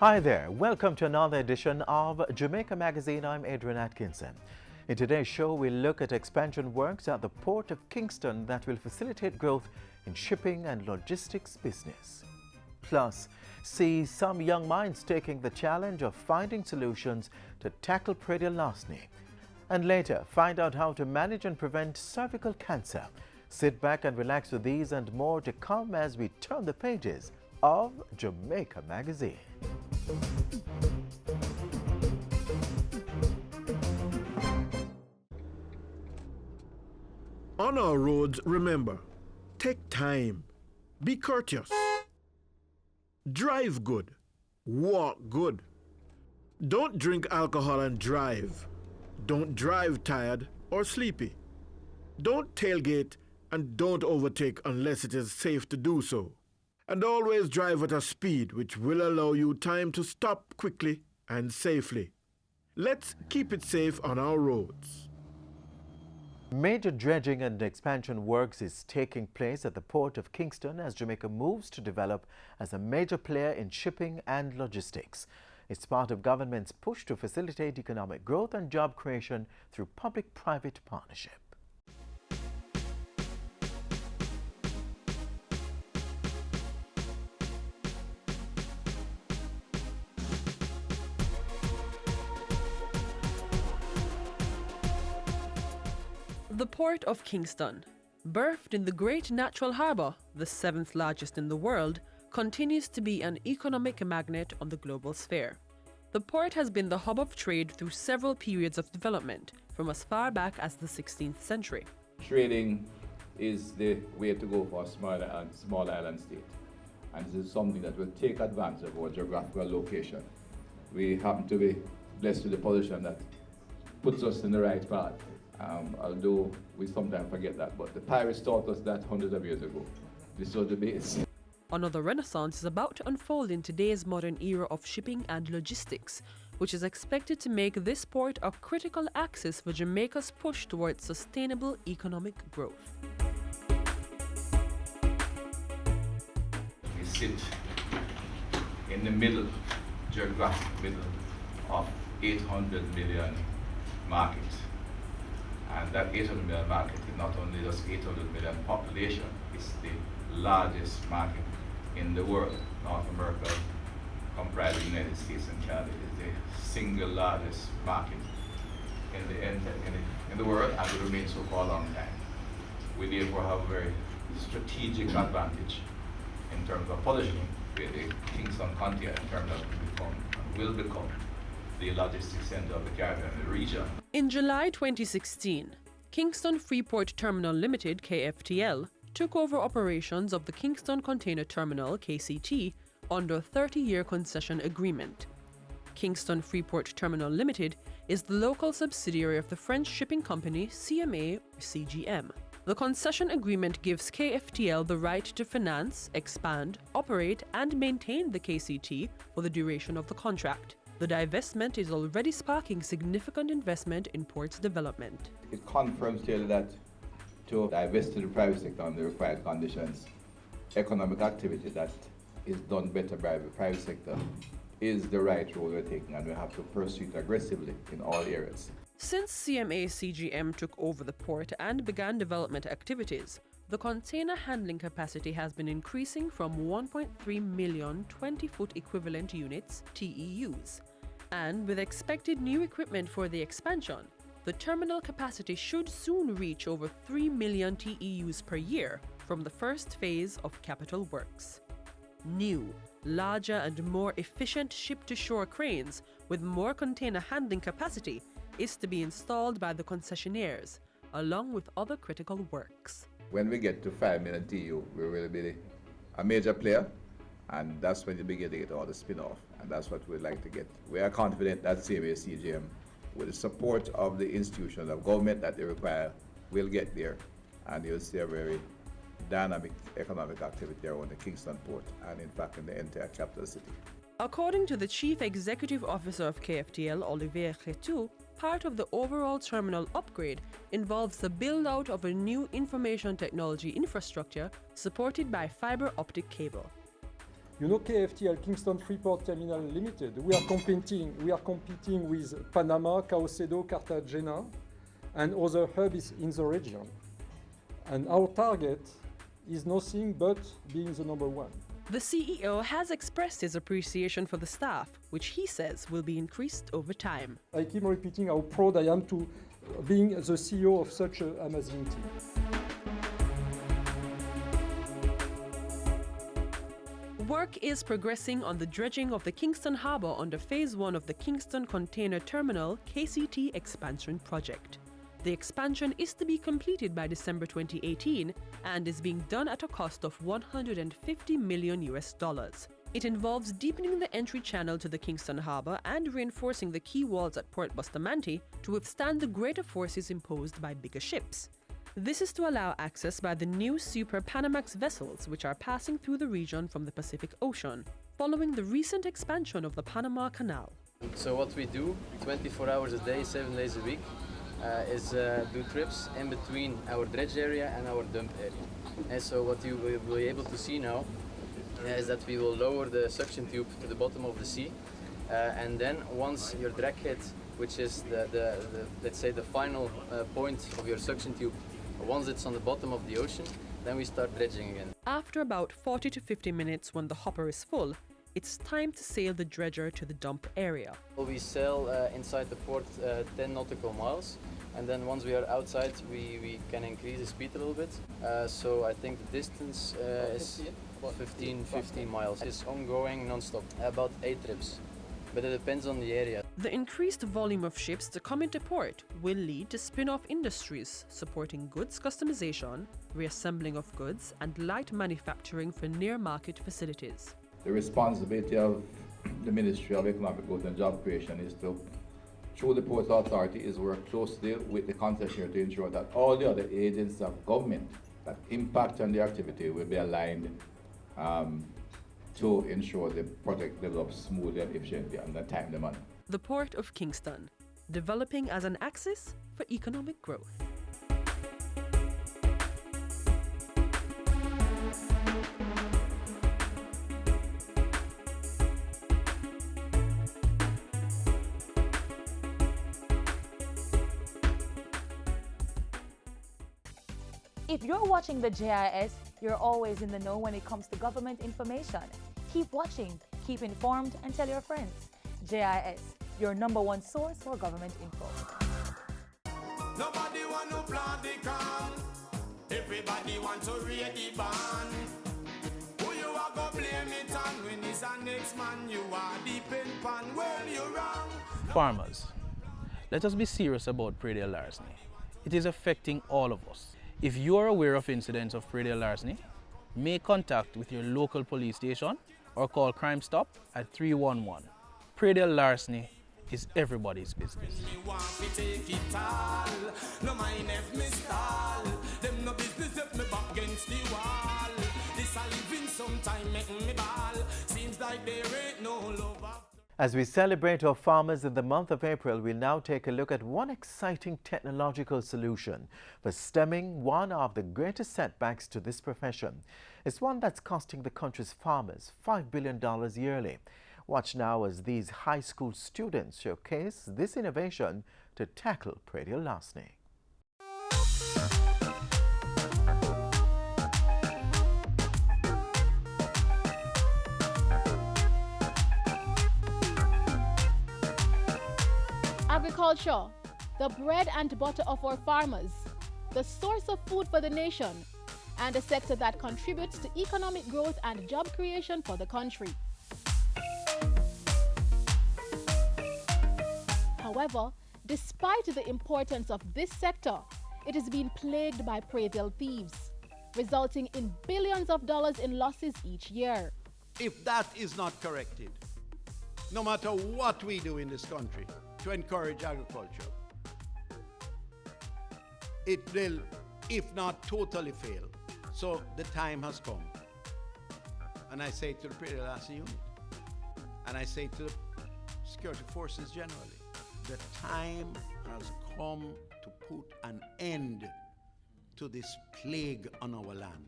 Hi there, welcome to another edition of Jamaica Magazine. I'm Adrian Atkinson. In today's show, we'll look at expansion works at the Port of Kingston that will facilitate growth in shipping and logistics business. Plus, see some young minds taking the challenge of finding solutions to tackle perennial larceny. And later, find out how to manage and prevent cervical cancer. Sit back and relax with these and more to come as we turn the pages of Jamaica Magazine. On our roads, remember, take time, be courteous, drive good, walk good. Don't drink alcohol and drive. Don't drive tired or sleepy. Don't tailgate and don't overtake unless it is safe to do so. And always drive at a speed which will allow you time to stop quickly and safely. Let's keep it safe on our roads. Major dredging and expansion works is taking place at the Port of Kingston as Jamaica moves to develop as a major player in shipping and logistics. It's part of government's push to facilitate economic growth and job creation through public-private partnership. The Port of Kingston, birthed in the Great Natural Harbour, the 7th largest in the world, continues to be an economic magnet on the global sphere. The port has been the hub of trade through several periods of development, from as far back as the 16th century. Trading is the way to go for a small island state, and this is something that will take advantage of our geographical location. We happen to be blessed with a position that puts us in the right path. Although we sometimes forget that, but the pirates taught us that hundreds of years ago. This was the base. Another renaissance is about to unfold in today's modern era of shipping and logistics, which is expected to make this port a critical axis for Jamaica's push towards sustainable economic growth. We sit in the middle, geographic middle, of 800 million market. And that 800 million market is not only just 800 million population, it's the largest market in the world. North America, comprising the United States and Canada, is the single largest market in the world, and will remain so for a long time. We therefore have a very strategic advantage in terms of positioning where the Kingston container in terms of will become the logistics center of the Caribbean region. In July 2016, Kingston Freeport Terminal Limited, KFTL, took over operations of the Kingston Container Terminal, KCT, under a 30-year concession agreement. Kingston Freeport Terminal Limited is the local subsidiary of the French shipping company CMA CGM. The concession agreement gives KFTL the right to finance, expand, operate, and maintain the KCT for the duration of the contract. The divestment is already sparking significant investment in ports development. It confirms clearly that to divest to the private sector under the required conditions, economic activity that is done better by the private sector is the right role we're taking, and we have to pursue it aggressively in all areas. Since CMA CGM took over the port and began development activities, the container handling capacity has been increasing from 1.3 million 20-foot equivalent units, TEUs. And with expected new equipment for the expansion, the terminal capacity should soon reach over 3 million TEUs per year from the first phase of capital works. New, larger and more efficient ship-to-shore cranes with more container handling capacity is to be installed by the concessionaires, along with other critical works. When we get to 5 million TEU, we will be a major player, and that's when you begin to get all the spin-off, and that's what we'd like to get. We are confident that CMA CGM, with the support of the institutions of government that they require, will get there, and you'll see a very dynamic economic activity around the Kingston port and in fact in the entire capital city. According to the Chief Executive Officer of KFTL, Olivier Cretou, part of the overall terminal upgrade involves the build-out of a new information technology infrastructure supported by fiber optic cable. You know KFTL, Kingston Freeport Terminal Limited. We are competing with Panama, Caenwood, Cartagena, and other hubs in the region. And our target is nothing but being the number one. The CEO has expressed his appreciation for the staff, which he says will be increased over time. I keep repeating how proud I am to being the CEO of such an amazing team. Work is progressing on the dredging of the Kingston Harbour under Phase 1 of the Kingston Container Terminal KCT expansion project. The expansion is to be completed by December 2018 and is being done at a cost of $150 million. It involves deepening the entry channel to the Kingston Harbour and reinforcing the quay walls at Port Bustamante to withstand the greater forces imposed by bigger ships. This is to allow access by the new Super Panamax vessels which are passing through the region from the Pacific Ocean, following the recent expansion of the Panama Canal. So what we do 24 hours a day, 7 days a week, is do trips in between our dredge area and our dump area. And so what you will be able to see now is that we will lower the suction tube to the bottom of the sea, and then once your drag head, which is the let's say the final point of your suction tube, once it's on the bottom of the ocean, then we start dredging again. After about 40 to 50 minutes when the hopper is full, it's time to sail the dredger to the dump area. We sail inside the port 10 nautical miles, and then once we are outside we can increase the speed a little bit. So I think the distance is 15 miles. It's ongoing non-stop, about 8 trips, but it depends on the area. The increased volume of ships to come into port will lead to spin-off industries supporting goods customization, reassembling of goods, and light manufacturing for near-market facilities. The responsibility of the Ministry of Economic Growth and Job Creation is to, through the Port Authority, is work closely with the concessionaire to ensure that all the other agents of government that impact on the activity will be aligned to ensure the project develops smoothly and efficiently and in a timely manner. The Port of Kingston, developing as an axis for economic growth. If you're watching the JIS, you're always in the know when it comes to government information. Keep watching, keep informed, and tell your friends. JIS, your #1 source for government info. Nobody want to plant the can. Everybody want to read the band. Who you are go blame it on when it's a next man? You are deep in pan. Well, you're wrong. Farmers, let us be serious about predial larceny. It is affecting all of us. If you are aware of incidents of predial larceny, make contact with your local police station or call Crime Stop at 311. Predial larceny is everybody's business. As we celebrate our farmers in the month of April, we'll now take a look at one exciting technological solution for stemming one of the greatest setbacks to this profession. It's one that's costing the country's farmers $5 billion yearly. Watch now as these high school students showcase this innovation to tackle predial larceny. Agriculture, the bread and butter of our farmers, the source of food for the nation, and a sector that contributes to economic growth and job creation for the country. However, despite the importance of this sector, it is being plagued by predial thieves, resulting in billions of dollars in losses each year. If that is not corrected, no matter what we do in this country to encourage agriculture, it will, if not totally fail. So the time has come. And I say to the predial larceny unit, and I say to the security forces generally, the time has come to put an end to this plague on our land.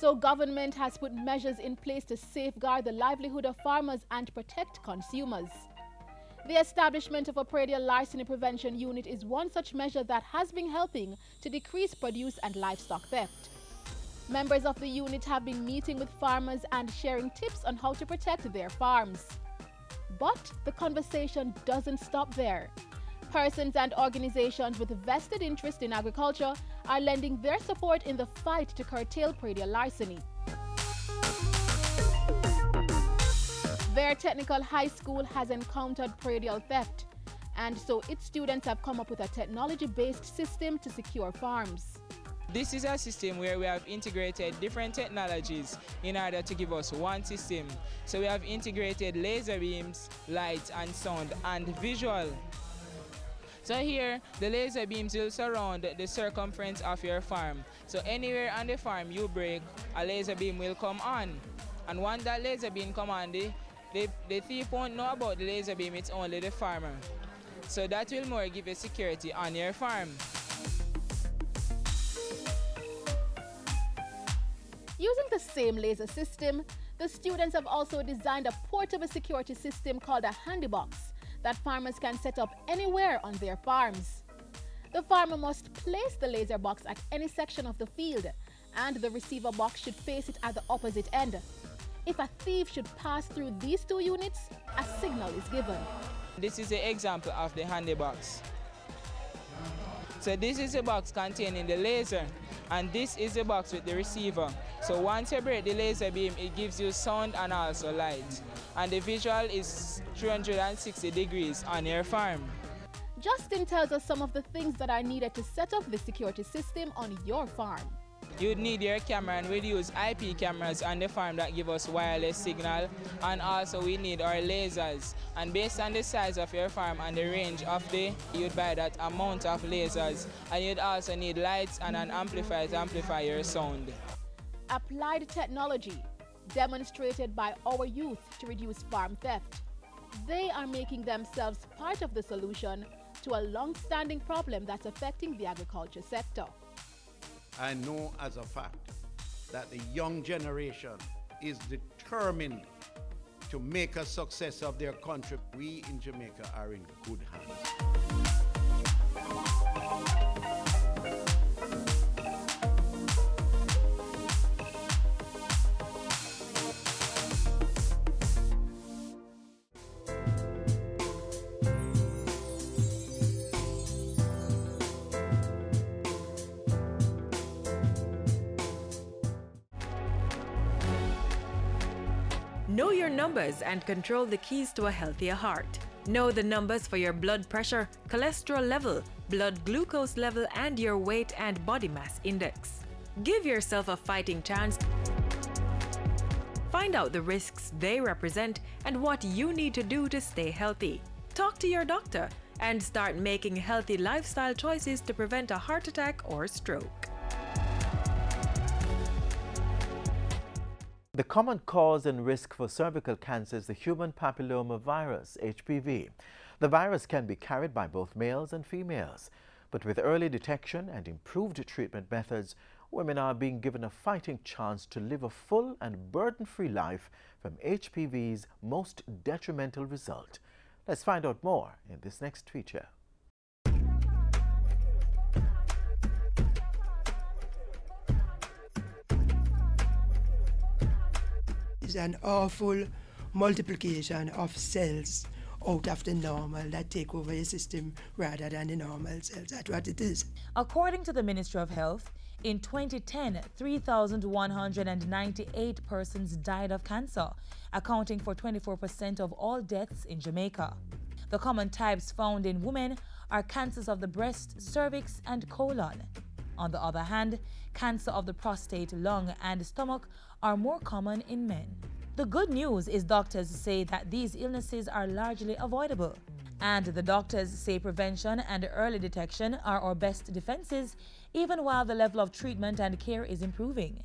So government has put measures in place to safeguard the livelihood of farmers and protect consumers. The establishment of a predial larceny prevention unit is one such measure that has been helping to decrease produce and livestock theft. Members of the unit have been meeting with farmers and sharing tips on how to protect their farms. But the conversation doesn't stop there. Persons and organizations with vested interest in agriculture are lending their support in the fight to curtail predial larceny. Their technical high school has encountered predial theft, and so its students have come up with a technology-based system to secure farms. This is a system where we have integrated different technologies in order to give us one system. So we have integrated laser beams, light and sound and visual. So here, the laser beams will surround the circumference of your farm. So anywhere on the farm you break, a laser beam will come on. And once that laser beam come on, the thief won't know about the laser beam, it's only the farmer. So that will more give you security on your farm. Using the same laser system, the students have also designed a portable security system called a handy box that farmers can set up anywhere on their farms. The farmer must place the laser box at any section of the field, and the receiver box should face it at the opposite end. If a thief should pass through these two units, a signal is given. This is an example of the handy box. So this is a box containing the laser, and this is the box with the receiver. So once you break the laser beam, it gives you sound and also light. And the visual is 360 degrees on your farm. Justin tells us some of the things that are needed to set up the security system on your farm. You'd need your camera, and we'll use IP cameras on the farm that give us wireless signal, and also we need our lasers. And based on the size of your farm and the range of you'd buy that amount of lasers, and you'd also need lights and an amplifier to amplify your sound. Applied technology demonstrated by our youth to reduce farm theft. They are making themselves part of the solution to a long-standing problem that's affecting the agriculture sector. I know as a fact that the young generation is determined to make a success of their country. We in Jamaica are in good hands. Know your numbers and control the keys to a healthier heart. Know the numbers for your blood pressure, cholesterol level, blood glucose level, and your weight and body mass index. Give yourself a fighting chance. Find out the risks they represent and what you need to do to stay healthy. Talk to your doctor and start making healthy lifestyle choices to prevent a heart attack or stroke. The common cause and risk for cervical cancer is the human papilloma virus, HPV. The virus can be carried by both males and females, but with early detection and improved treatment methods, women are being given a fighting chance to live a full and burden-free life from HPV's most detrimental result. Let's find out more in this next feature. It's an awful multiplication of cells out of the normal that take over your system rather than the normal cells. That's what it is. According to the Ministry of Health, in 2010, 3,198 persons died of cancer, accounting for 24% of all deaths in Jamaica. The common types found in women are cancers of the breast, cervix, and colon. On the other hand, cancer of the prostate, lung, and stomach are more common in men. The good news is doctors say that these illnesses are largely avoidable. And the doctors say prevention and early detection are our best defenses, even while the level of treatment and care is improving.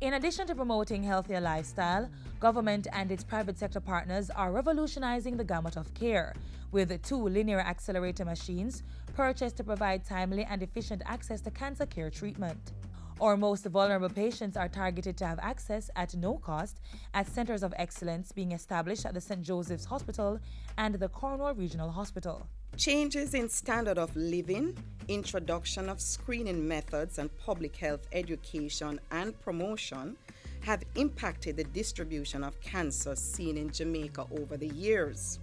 In addition to promoting healthier lifestyle, government and its private sector partners are revolutionizing the gamut of care, with 2 linear accelerator machines purchased to provide timely and efficient access to cancer care treatment. Our most vulnerable patients are targeted to have access at no cost at centers of excellence being established at the St. Joseph's Hospital and the Caenwood Regional Hospital. Changes in standard of living, introduction of screening methods, and public health education and promotion have impacted the distribution of cancer seen in Jamaica over the years.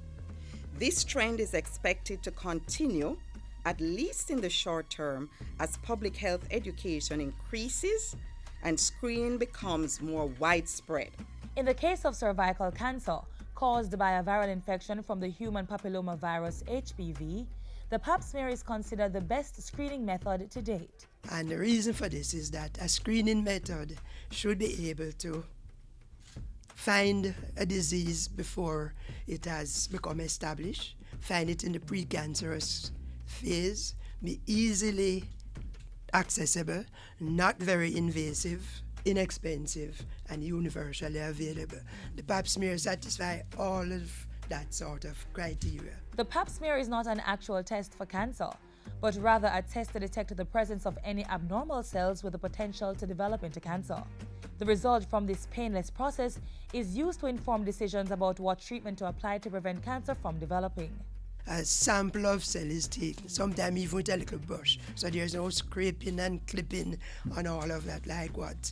This trend is expected to continue, at least in the short term, as public health education increases and screening becomes more widespread. In the case of cervical cancer caused by a viral infection from the human papillomavirus HPV, the pap smear is considered the best screening method to date. And the reason for this is that a screening method should be able to find a disease before it has become established, find it in the precancerous phase, be easily accessible, not very invasive, inexpensive, and universally available. The pap smear satisfies all of that sort of criteria. The pap smear is not an actual test for cancer, but rather a test to detect the presence of any abnormal cells with the potential to develop into cancer. The result from this painless process is used to inform decisions about what treatment to apply to prevent cancer from developing. A sample of cell is taken, sometimes even with a little brush, so there's no scraping and clipping and all of that like what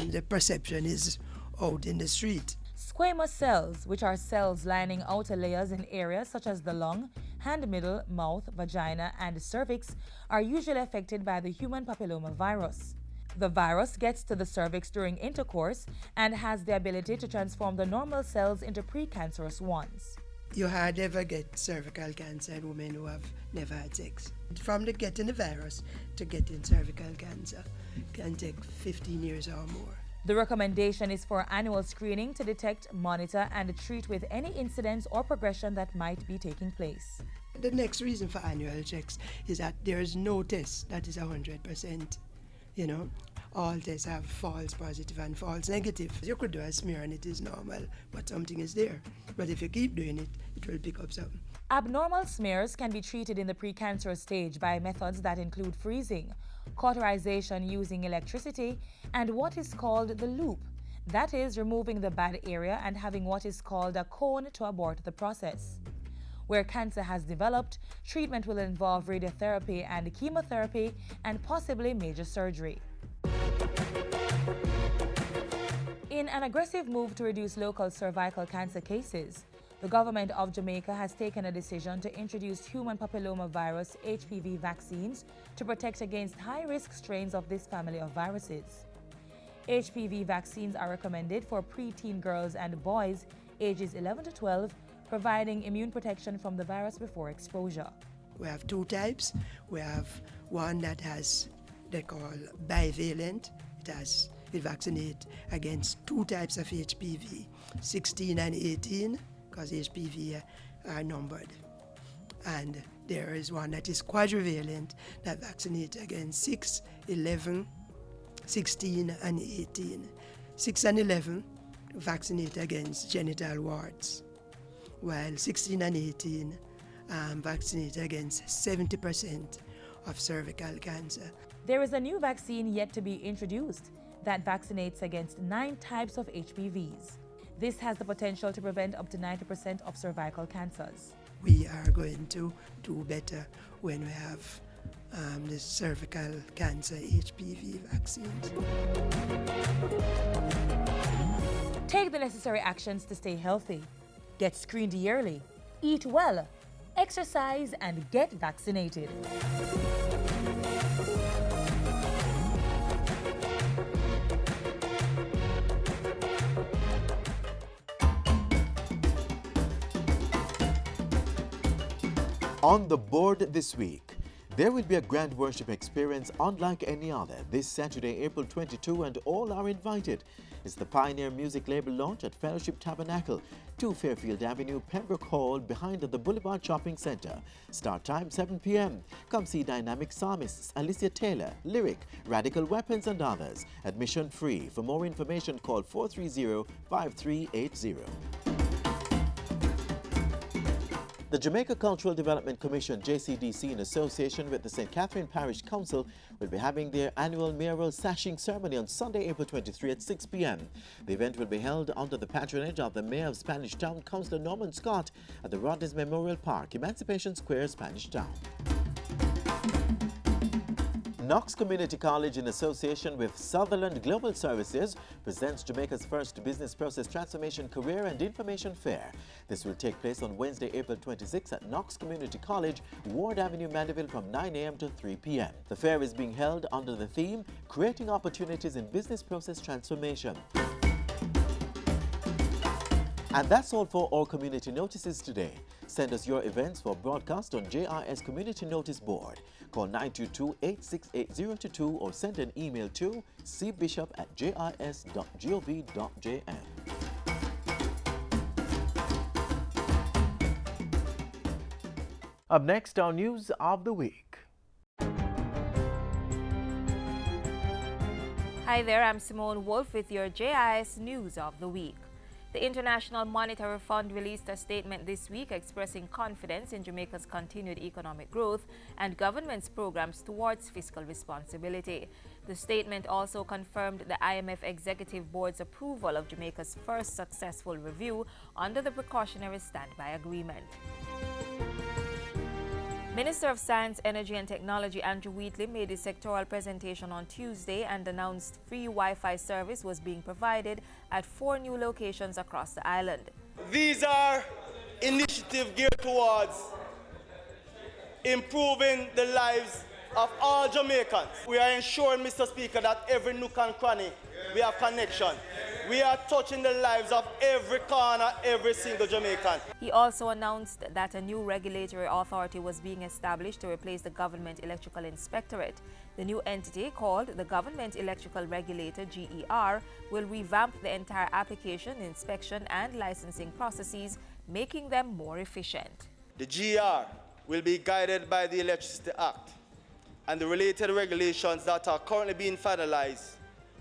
the perception is out in the street. Squamous cells, which are cells lining outer layers in areas such as the lung, hand middle, mouth, vagina, and cervix, are usually affected by the human papillomavirus. The virus gets to the cervix during intercourse and has the ability to transform the normal cells into precancerous ones. You hardly ever get cervical cancer in women who have never had sex. From the getting the virus to getting cervical cancer can take 15 years or more. The recommendation is for annual screening to detect, monitor, and treat with any incidents or progression that might be taking place. The next reason for annual checks is that there is no test that is 100%. You know, all tests have false positive and false negative. You could do a smear and it is normal, but something is there. But if you keep doing it, it will pick up something. Abnormal smears can be treated in the precancerous stage by methods that include freezing, cauterization using electricity, and what is called the loop. That is, removing the bad area and having what is called a cone to abort the process. Where cancer has developed, treatment will involve radiotherapy and chemotherapy and possibly major surgery. In an aggressive move to reduce local cervical cancer cases, the government of Jamaica has taken a decision to introduce human papillomavirus HPV vaccines to protect against high-risk strains of this family of viruses. HPV vaccines are recommended for preteen girls and boys ages 11 to 12, providing immune protection from the virus before exposure. We have two types. We have one that has, they call bivalent. It vaccinates against two types of HPV, 16 and 18, because HPV are numbered. And there is one that is quadrivalent that vaccinates against 6, 11, 16, and 18. 6 and 11 vaccinate against genital warts, while 16 and 18 vaccinate against 70% of cervical cancer. There is a new vaccine yet to be introduced that vaccinates against 9 types of HPVs. This has the potential to prevent up to 90% of cervical cancers. We are going to do better when we have the cervical cancer HPV vaccines. Take the necessary actions to stay healthy. Get screened yearly, eat well, exercise, and get vaccinated. On the board this week, there will be a grand worship experience unlike any other this Saturday, April 22, and all are invited. It's the Pioneer Music Label launch at Fellowship Tabernacle, 2 Fairfield Avenue, Pembroke Hall, behind the Boulevard Shopping Centre. Start time 7 p.m. Come see dynamic psalmists Alicia Taylor, Lyric, Radical Weapons, and others. Admission free. For more information, call 430-5380. The Jamaica Cultural Development Commission, JCDC, in association with the St. Catherine Parish Council, will be having their annual mayoral sashing ceremony on Sunday, April 23 at 6 p.m. The event will be held under the patronage of the Mayor of Spanish Town, Councillor Norman Scott, at the Rodney's Memorial Park, Emancipation Square, Spanish Town. Knox Community College, in association with Sutherland Global Services, presents Jamaica's first Business Process Transformation Career and Information Fair. This will take place on Wednesday, April 26 at Knox Community College, Ward Avenue, Mandeville, from 9 a.m. to 3 p.m. The fair is being held under the theme, Creating Opportunities in Business Process Transformation. And that's all for our community notices today. Send us your events for broadcast on JIS Community Notice Board. Call 922-868-022 or send an email to cbishop@jis.gov.jn. Up next, our news of the week. Hi there, I'm Simone Wolf with your JIS News of the Week. The International Monetary Fund released a statement this week expressing confidence in Jamaica's continued economic growth and government's programs towards fiscal responsibility. The statement also confirmed the IMF Executive Board's approval of Jamaica's first successful review under the Precautionary Standby Agreement. Minister of Science, Energy and Technology Andrew Wheatley made his sectoral presentation on Tuesday and announced free Wi-Fi service was being provided at 4 new locations across the island. These are initiatives geared towards improving the lives of all Jamaicans. We are ensuring, Mr. Speaker, that every nook and cranny we have connection. We are touching the lives of every corner, every single Jamaican. He also announced that a new regulatory authority was being established to replace the Government Electrical Inspectorate. The new entity, called the Government Electrical Regulator, GER, will revamp the entire application, inspection and licensing processes, making them more efficient. The GER will be guided by the Electricity Act, and the related regulations that are currently being finalized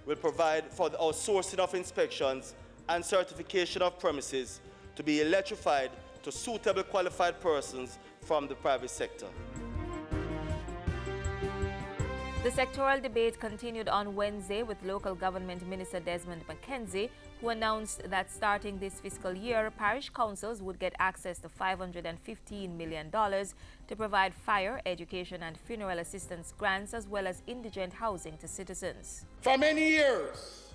will provide for the outsourcing of inspections and certification of premises to be electrified to suitable qualified persons from the private sector. The sectoral debate continued on Wednesday with Local Government Minister Desmond McKenzie, who announced that starting this fiscal year, parish councils would get access to $515 million to provide fire, education and funeral assistance grants as well as indigent housing to citizens. For many years,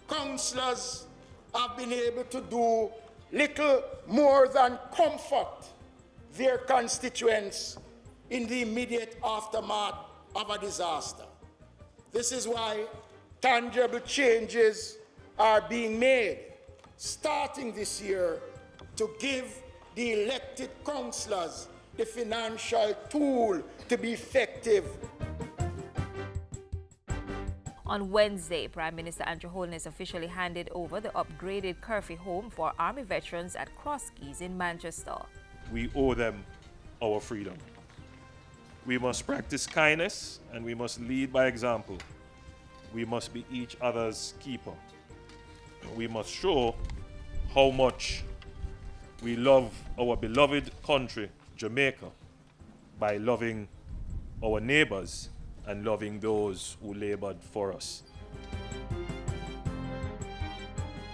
councillors have been able to do little more than comfort their constituents in the immediate aftermath of a disaster. This is why tangible changes are being made, starting this year, to give the elected councillors the financial tool to be effective. On Wednesday, Prime Minister Andrew Holness officially handed over the upgraded curfew home for Army veterans at Cross Keys in Manchester. We owe them our freedom. We must practice kindness and we must lead by example. We must be each other's keeper. We must show how much we love our beloved country, Jamaica, by loving our neighbors and loving those who labored for us.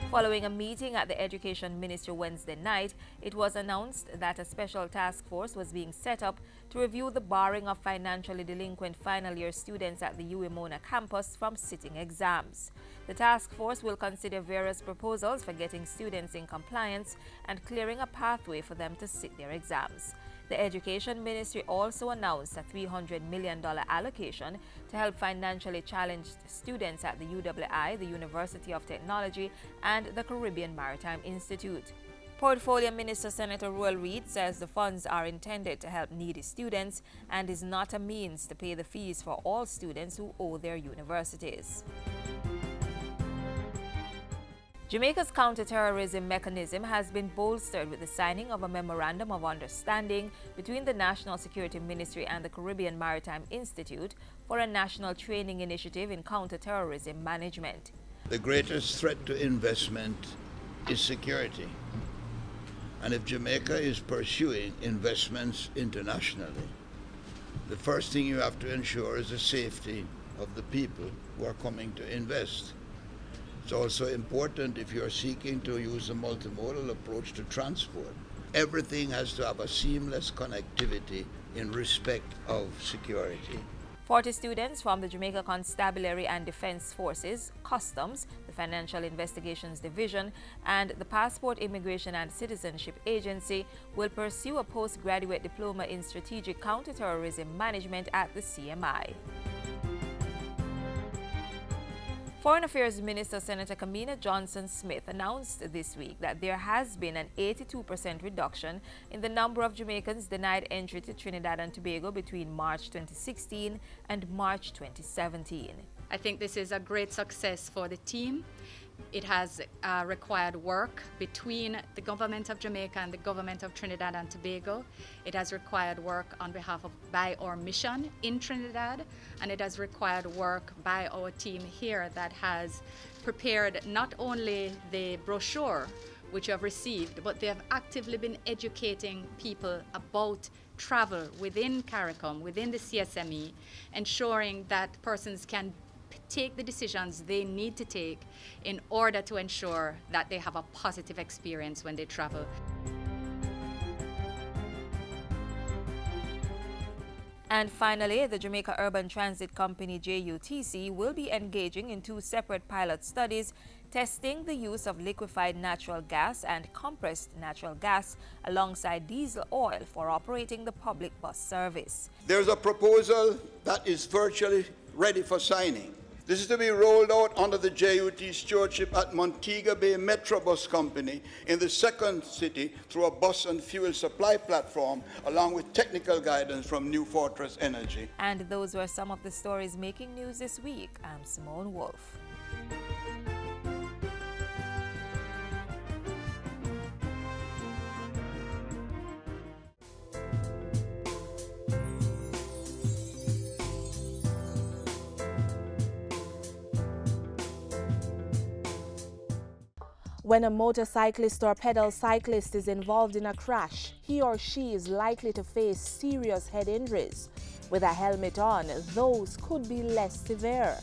Following a meeting at the Education Ministry Wednesday night, it was announced that a special task force was being set up to review the barring of financially delinquent final year students at the UEMONA campus from sitting exams. The task force will consider various proposals for getting students in compliance and clearing a pathway for them to sit their exams. The Education Ministry also announced a $300 million allocation to help financially challenged students at the UWI, the University of Technology, and the Caribbean Maritime Institute. Portfolio Minister Senator Roel Reid says the funds are intended to help needy students and is not a means to pay the fees for all students who owe their universities. Jamaica's counter-terrorism mechanism has been bolstered with the signing of a Memorandum of Understanding between the National Security Ministry and the Caribbean Maritime Institute for a national training initiative in counter-terrorism management. The greatest threat to investment is security. And if Jamaica is pursuing investments internationally, the first thing you have to ensure is the safety of the people who are coming to invest. It's also important if you're seeking to use a multimodal approach to transport. Everything has to have a seamless connectivity in respect of security. 40 students from the Jamaica Constabulary and Defense Forces, Customs, the Financial Investigations Division, and the Passport, Immigration and Citizenship Agency will pursue a postgraduate diploma in Strategic Counterterrorism Management at the CMI. Foreign Affairs Minister Senator Kamina Johnson-Smith announced this week that there has been an 82% reduction in the number of Jamaicans denied entry to Trinidad and Tobago between March 2016 and March 2017. I think this is a great success for the team. It has required work between the government of Jamaica and the government of Trinidad and Tobago. It has required work on behalf of by our mission in Trinidad, and it has required work by our team here that has prepared not only the brochure which you have received, but they have actively been educating people about travel within CARICOM, within the CSME, ensuring that persons can take the decisions they need to take in order to ensure that they have a positive experience when they travel. And finally, the Jamaica Urban Transit Company JUTC will be engaging in 2 separate pilot studies testing the use of liquefied natural gas and compressed natural gas alongside diesel oil for operating the public bus service. There's a proposal that is virtually ready for signing. This is to be rolled out under the JUT stewardship at Montego Bay Metro Bus Company in the second city through a bus and fuel supply platform, along with technical guidance from New Fortress Energy. And those were some of the stories making news this week. I'm Simone Wolf. When a motorcyclist or pedal cyclist is involved in a crash, he or she is likely to face serious head injuries. With a helmet on, those could be less severe.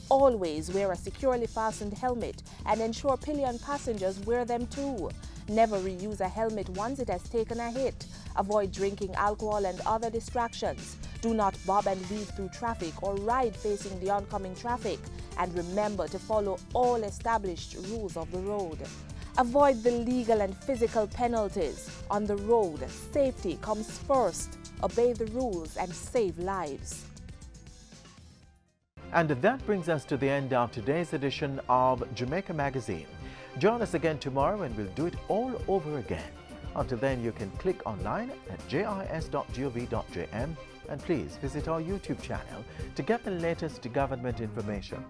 Always wear a securely fastened helmet and ensure pillion passengers wear them too. Never reuse a helmet once it has taken a hit. Avoid drinking alcohol and other distractions. Do not bob and weave through traffic or ride facing the oncoming traffic. And remember to follow all established rules of the road. Avoid the legal and physical penalties. On the road, safety comes first. Obey the rules and save lives. And that brings us to the end of today's edition of Jamaica Magazine. Join us again tomorrow and we'll do it all over again. Until then, you can click online at jis.gov.jm and please visit our YouTube channel to get the latest government information.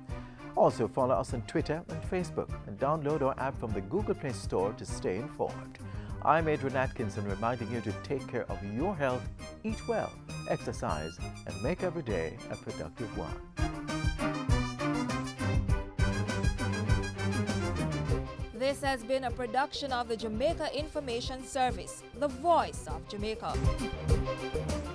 Also follow us on Twitter and Facebook and download our app from the Google Play Store to stay informed. I'm Adrian Atkinson reminding you to take care of your health, eat well, exercise, and make every day a productive one. This has been a production of the Jamaica Information Service, the voice of Jamaica.